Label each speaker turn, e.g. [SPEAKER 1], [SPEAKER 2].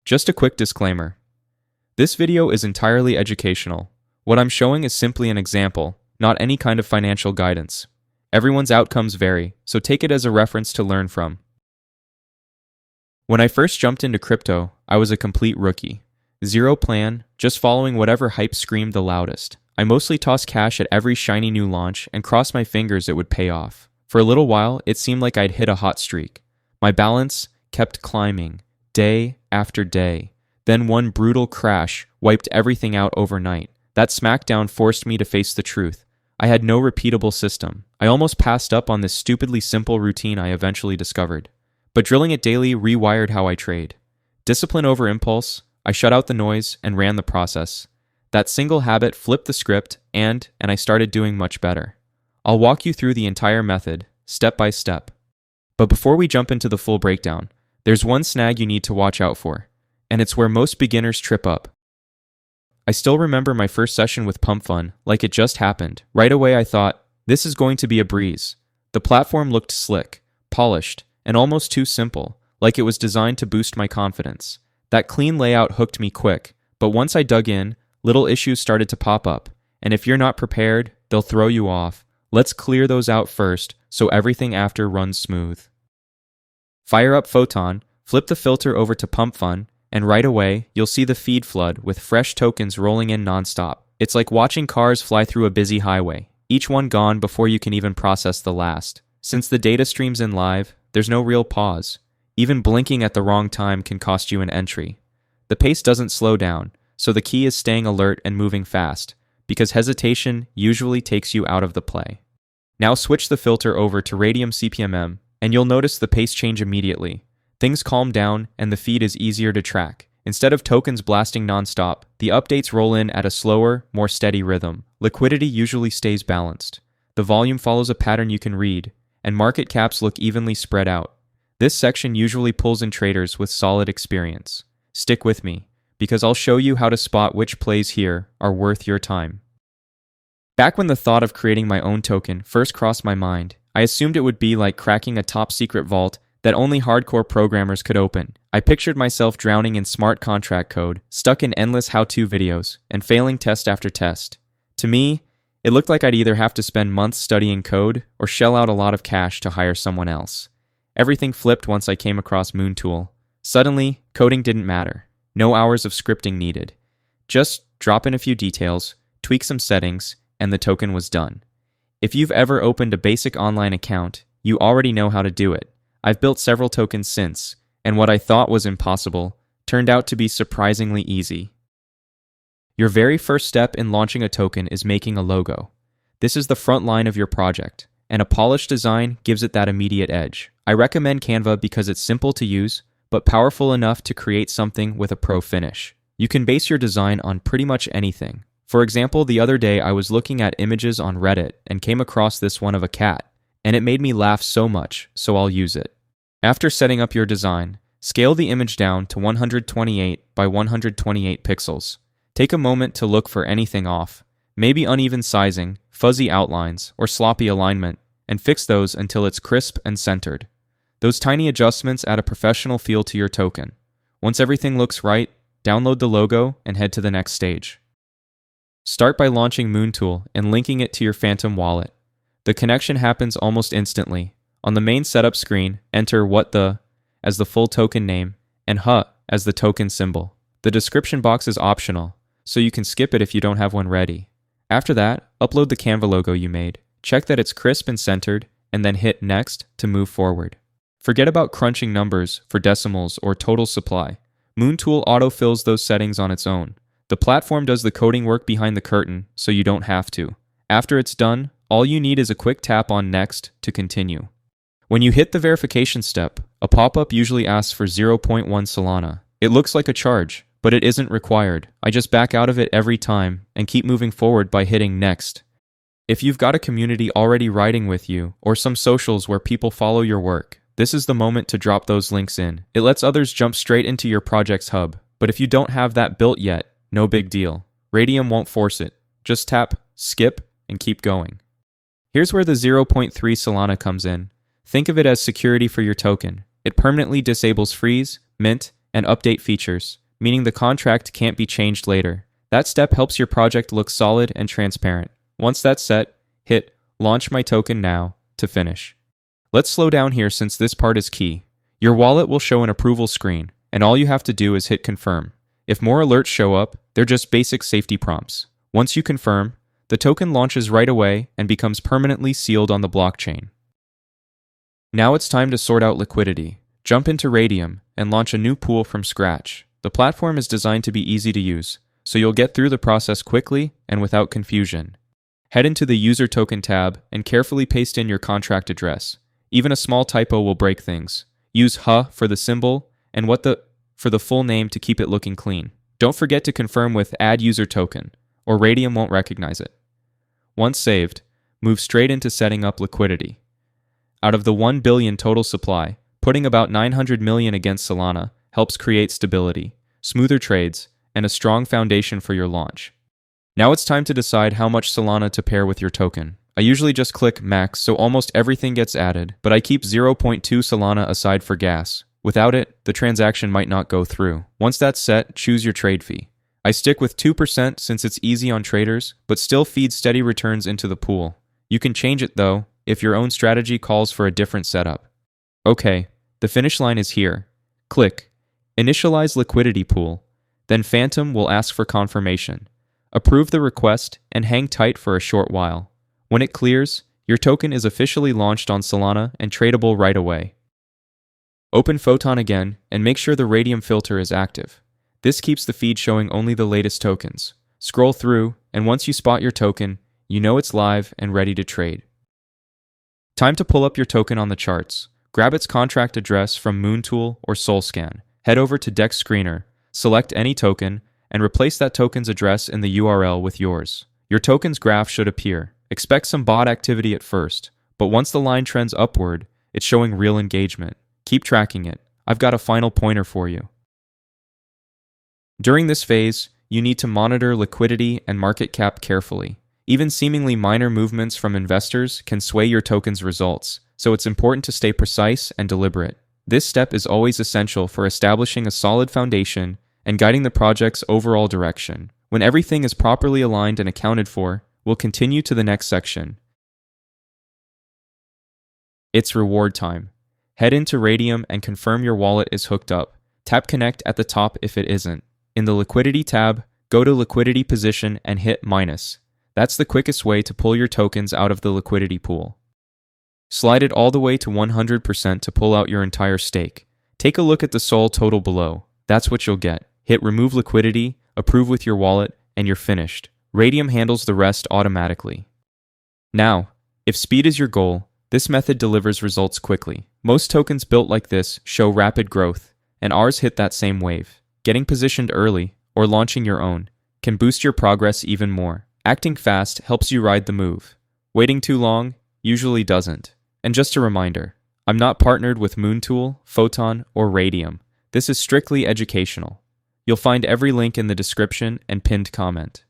[SPEAKER 1] Just a quick disclaimer. This video is entirely educational. What I'm showing is simply an example, not any kind of financial guidance. Everyone's outcomes vary, so take it as a reference to learn from. When I first jumped into crypto, I was a complete rookie. Zero plan, just following whatever hype screamed the loudest. I mostly tossed cash at every shiny new launch and crossed my fingers it would pay off. For a little while, it seemed like I'd hit a hot streak. My balance kept climbing, day after day. Then one brutal crash wiped everything out overnight. That smackdown forced me to face the truth. I had no repeatable system. I almost passed up on this stupidly simple routine I eventually discovered. But drilling it daily rewired how I trade. Discipline over impulse, I shut out the noise and ran the process. That single habit flipped the script and I started doing much better. I'll walk you through the entire method, step by step. But before we jump into the full breakdown, there's one snag you need to watch out for, and it's where most beginners trip up. I still remember my first session with Pump Fun like it just happened. Right away I thought, this is going to be a breeze. The platform looked slick, polished, and almost too simple, like it was designed to boost my confidence. That clean layout hooked me quick, but once I dug in, little issues started to pop up, and if you're not prepared, they'll throw you off. Let's clear those out first, so everything after runs smooth. Fire up Photon, flip the filter over to Pump Fun, and right away, you'll see the feed flood with fresh tokens rolling in nonstop. It's like watching cars fly through a busy highway, each one gone before you can even process the last. Since the data streams in live, there's no real pause. Even blinking at the wrong time can cost you an entry. The pace doesn't slow down, so the key is staying alert and moving fast, because hesitation usually takes you out of the play. Now switch the filter over to Radium CPMM, and you'll notice the pace change immediately. Things calm down and the feed is easier to track. Instead of tokens blasting nonstop, the updates roll in at a slower, more steady rhythm. Liquidity usually stays balanced. The volume follows a pattern you can read, and market caps look evenly spread out. This section usually pulls in traders with solid experience. Stick with me, because I'll show you how to spot which plays here are worth your time. Back when the thought of creating my own token first crossed my mind, I assumed it would be like cracking a top-secret vault that only hardcore programmers could open. I pictured myself drowning in smart contract code, stuck in endless how-to videos, and failing test after test. To me, it looked like I'd either have to spend months studying code or shell out a lot of cash to hire someone else. Everything flipped once I came across Moontool. Suddenly, coding didn't matter. No hours of scripting needed. Just drop in a few details, tweak some settings, and the token was done. If you've ever opened a basic online account, you already know how to do it. I've built several tokens since, and what I thought was impossible turned out to be surprisingly easy. Your very first step in launching a token is making a logo. This is the front line of your project, and a polished design gives it that immediate edge. I recommend Canva because it's simple to use, but powerful enough to create something with a pro finish. You can base your design on pretty much anything. For example, the other day I was looking at images on Reddit and came across this one of a cat, and it made me laugh so much, so I'll use it. After setting up your design, scale the image down to 128 by 128 pixels. Take a moment to look for anything off, maybe uneven sizing, fuzzy outlines, or sloppy alignment, and fix those until it's crisp and centered. Those tiny adjustments add a professional feel to your token. Once everything looks right, download the logo and head to the next stage. Start by launching Moontool and linking it to your Phantom wallet. The connection happens almost instantly. On the main setup screen, enter what the as the full token name and HUT as the token symbol. The description box is optional, so you can skip it if you don't have one ready. After that, upload the Canva logo you made. Check that it's crisp and centered, and then hit Next to move forward. Forget about crunching numbers for decimals or total supply. Moontool autofills those settings on its own. The platform does the coding work behind the curtain, so you don't have to. After it's done, all you need is a quick tap on Next to continue. When you hit the verification step, a pop-up usually asks for 0.1 Solana. It looks like a charge, but it isn't required. I just back out of it every time and keep moving forward by hitting Next. If you've got a community already riding with you, or some socials where people follow your work, this is the moment to drop those links in. It lets others jump straight into your project's hub. But if you don't have that built yet, no big deal. Radium won't force it. Just tap, skip, and keep going. Here's where the 0.3 Solana comes in. Think of it as security for your token. It permanently disables freeze, mint, and update features, meaning the contract can't be changed later. That step helps your project look solid and transparent. Once that's set, hit Launch My Token Now to finish. Let's slow down here since this part is key. Your wallet will show an approval screen, and all you have to do is hit Confirm. If more alerts show up, they're just basic safety prompts. Once you confirm, the token launches right away and becomes permanently sealed on the blockchain. Now it's time to sort out liquidity. Jump into Radium and launch a new pool from scratch. The platform is designed to be easy to use, so you'll get through the process quickly and without confusion. Head into the User Token tab and carefully paste in your contract address. Even a small typo will break things. Use HA for the symbol and for the full name to keep it looking clean. Don't forget to confirm with Add User Token, or Radium won't recognize it. Once saved, move straight into setting up liquidity. Out of the 1 billion total supply, putting about 900 million against Solana helps create stability, smoother trades, and a strong foundation for your launch. Now it's time to decide how much Solana to pair with your token. I usually just click max so almost everything gets added, but I keep 0.2 Solana aside for gas. Without it, the transaction might not go through. Once that's set, choose your trade fee. I stick with 2% since it's easy on traders, but still feeds steady returns into the pool. You can change it though, if your own strategy calls for a different setup. Okay, the finish line is here. Click Initialize Liquidity Pool. Then Phantom will ask for confirmation. Approve the request and hang tight for a short while. When it clears, your token is officially launched on Solana and tradable right away. Open Photon again and make sure the Radium filter is active. This keeps the feed showing only the latest tokens. Scroll through, and once you spot your token, you know it's live and ready to trade. Time to pull up your token on the charts. Grab its contract address from Moontool or SolScan. Head over to Dex Screener, select any token, and replace that token's address in the URL with yours. Your token's graph should appear. Expect some bot activity at first, but once the line trends upward, it's showing real engagement. Keep tracking it. I've got a final pointer for you. During this phase, you need to monitor liquidity and market cap carefully. Even seemingly minor movements from investors can sway your token's results, so it's important to stay precise and deliberate. This step is always essential for establishing a solid foundation and guiding the project's overall direction. When everything is properly aligned and accounted for, we'll continue to the next section. It's reward time. Head into Radium and confirm your wallet is hooked up. Tap Connect at the top if it isn't. In the Liquidity tab, go to Liquidity Position and hit minus. That's the quickest way to pull your tokens out of the liquidity pool. Slide it all the way to 100% to pull out your entire stake. Take a look at the SOL total below. That's what you'll get. Hit Remove Liquidity, approve with your wallet, and you're finished. Radium handles the rest automatically. Now, if speed is your goal, this method delivers results quickly. Most tokens built like this show rapid growth, and ours hit that same wave. Getting positioned early, or launching your own, can boost your progress even more. Acting fast helps you ride the move. Waiting too long usually doesn't. And just a reminder, I'm not partnered with Moontool, Photon, or Radium. This is strictly educational. You'll find every link in the description and pinned comment.